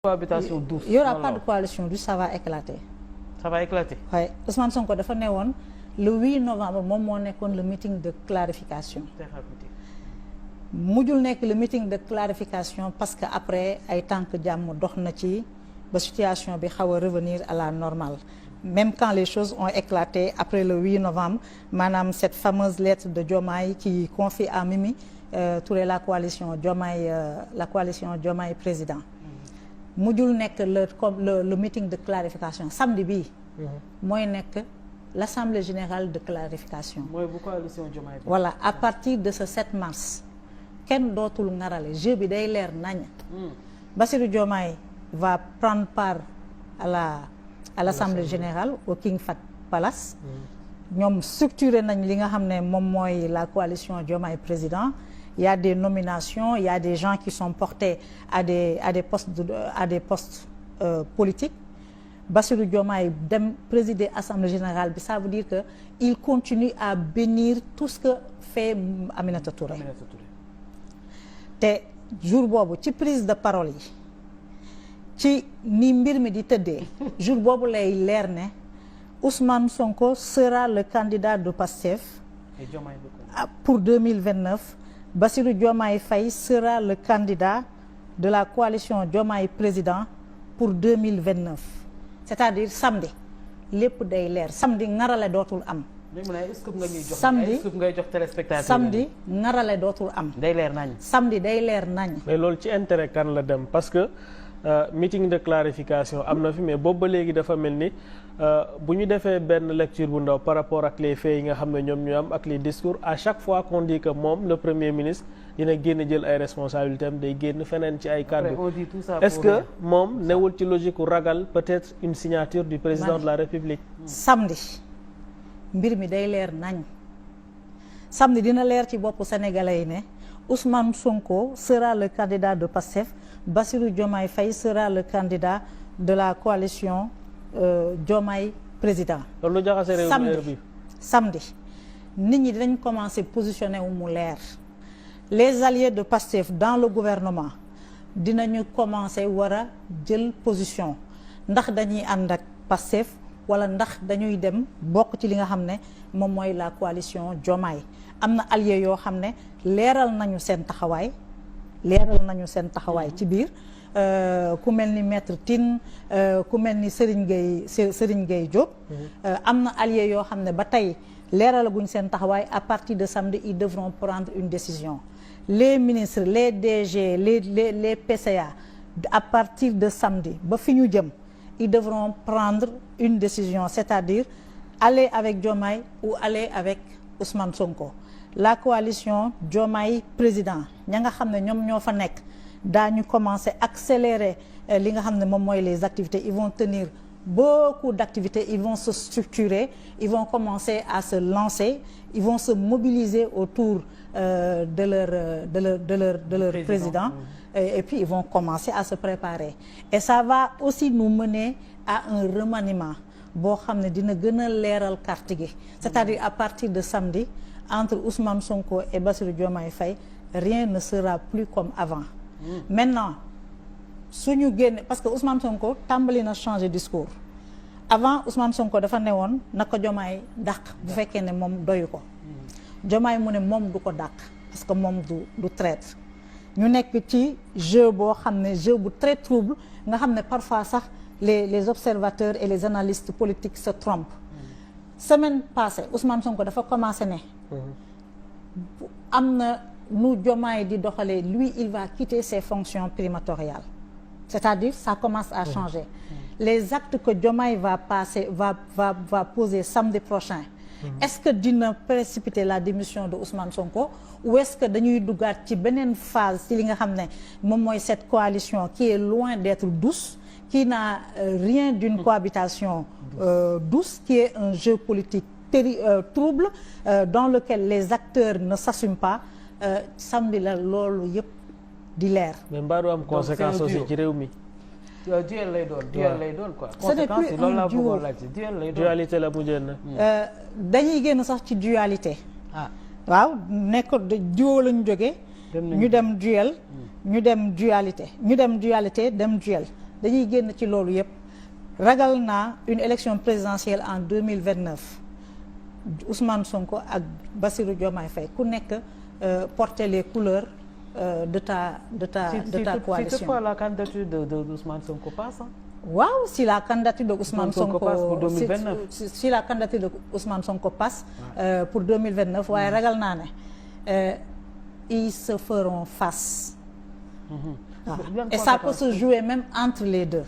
cohabitation douce. Il y aura pas de coalition douce, ça va éclater. Ça va éclater. Oui Ousmane Sonko dafa ne woon le 8 novembre moom moo nekkoon le meeting de clarification. mujjul nekk le meeting de clarification parce que après ay tànk jàmm dox na ci ba situation bi xaw a revenir à la normale. Même quand les choses ont éclaté après le 8 novembre maanaam cette fameuse lettre de Diomaye qui confie à Mimi Touré la coalition Diomaye président. mujjul nekk le meeting de clarification samedi bii. mooy nekk l'assemblée générale de clarification. mooy bu coalition Diomaye. voilà à partir de ce 7 mars kenn dootul ngarale jeu bi day leer nañ. Bassirou Diomaye va prendre part à l'assemblée générale au King Fahd Palace. ñoom structuré nañ li nga xam ne moom mooy la coalition Diomaye président. Il y a des nominations, il y a des gens qui sont portés à des postes politiques. Bassirou Diomaye dem présider assemblée générale bi ça veut dire que il continue à bénir tout ce que fait Aminata Touré. te jour boobu ci prise de parole yi ci ni mbir mi di tëddee jour boobu lay leer ne Ousmane Sonko sera le candidat de Pastef pour 2029. Bassirou Diomaye Faye sera le candidat de la coalition Diomaye président pour 2029 c'est-à-dire samedi lépp day leer samedi ngarale dootul am. samedi ngarale dootul am. day leer nañ. samedi day leer nañ. mais loolu ci intérêt kan la dem parce que meeting de clarification am na fi mais boobu ba léegi dafa mel ni bu ñu defee benn lecture bu ndaw par rapport ak les faits yi nga xam ne ñoom ñu am ak les discours à chaque fois qu'on dit que moom le premier ministre dina génn jël ay responsabilités am day génn feneen ci ay kàddu. Est-ce que moom newul ci logique u ragal peut-être une signature du président de la République. samedi mbir mi day leer nañ samedi dina leer ci boppu sénégalais yi ne Ousmane Sonko sera le candidat de Pastef. Bassirou Diomaye Faye sera le candidat de la coalition Diomaye président. loolu lu jaxase réew mi samedi nit ñi dinañ commencer positionner wu mu leer les alliés de Pastef dans le gouvernement dinañu commencer war a jël position ndax dañuy ànd ak Pastef wala ndax dañuy dem bokk ci li nga xam ne moom mooy la coalition Diomaye am na alliés yoo xam ne leeral nañu seen taxawaay. ci biir ku mel ni maître Tine ku mel ni Serigne Gueye Diop. am na alliés yoo xam ne ba tey leeralaguñ seen taxawaay à partir de samedi ils devront prendre une décision les ministres les DG les PCA à partir de samedi ba fi ñu jëm ils devront prendre une décision c'est-à-dire aller avec Diomaye ou aller avec Ousmane Sonko. La coalition Diomaye président ña nga xam ne ñoom ñoo fa nekk daañu commencer accélérer li nga xam ne moom mooy les activités ils vont tenir beaucoup d'activités ils vont se structurer ils vont commencer à se lancer ils vont se mobiliser autour de leur président et puis ils vont commencer à se préparer et ça va aussi nous mener à un remaniement boo xam ne dina gën a leeral carte gi c'est-à-dire à partir de samedi entre Ousmane Sonko et Bassirou Diomaye Faye rien ne sera plus comme avant. Maintenant suñu génne parce que Ousmane Sonko tàmbali na changer discours avant Ousmane Sonko dafa newoon na ko Diomaye dàq bu fekkee ne moom doyu ko. Diomaye mu ne moom du ko dàq parce que moom du traître ñu nekk ci jeu boo xam ne jeu bu très trouble nga xam ne parfois sax les observateurs et les analystes politiques se trompent. Semaine passée Ousmane Sonko dafa commencé ne am na nu Diomaye di doxalee lui il va quitter ses fonctions primatoriales c'est-à-dire ça commence à changer les actes que Diomaye va poser samedi prochain est-ce que dina précipiter la démission de Ousmane Sonko ou est-ce que dañuy duggaat ci beneen phase ci li nga xam ne moom mooy cette coalition qui est loin d'être douce qui n'a rien d'une cohabitation douce qui est un jeu politique trouble dans lequel les acteurs ne s'assument pas samedi la loolu yëpp di leer. mais mbaa du am conséquence aussi ci réew mi. duel lay doon quoi. ce n'est plus un duo dualité la mujjee na. dañuy génn sax ci dualité. waaw nekk duo la ñu jógee. ñu dem duel. ñu dem dualité dem duel dañuy génn ci loolu yëpp ragal naa une élection présidentielle en 2029 Ousmane Sonko ak Bassirou Diomaye Faye ku nekk porter les couleurs de ta coalition. Si toutefois la candidature de Ousmane Sonko passe. waaw si la candidature de Ousmane Sonko passe pour 2029. si la candidature de Ousmane Sonko passe pour 2029 waaye ragal naa ne ils se feront face. Et ça peut se jouer même entre les deux.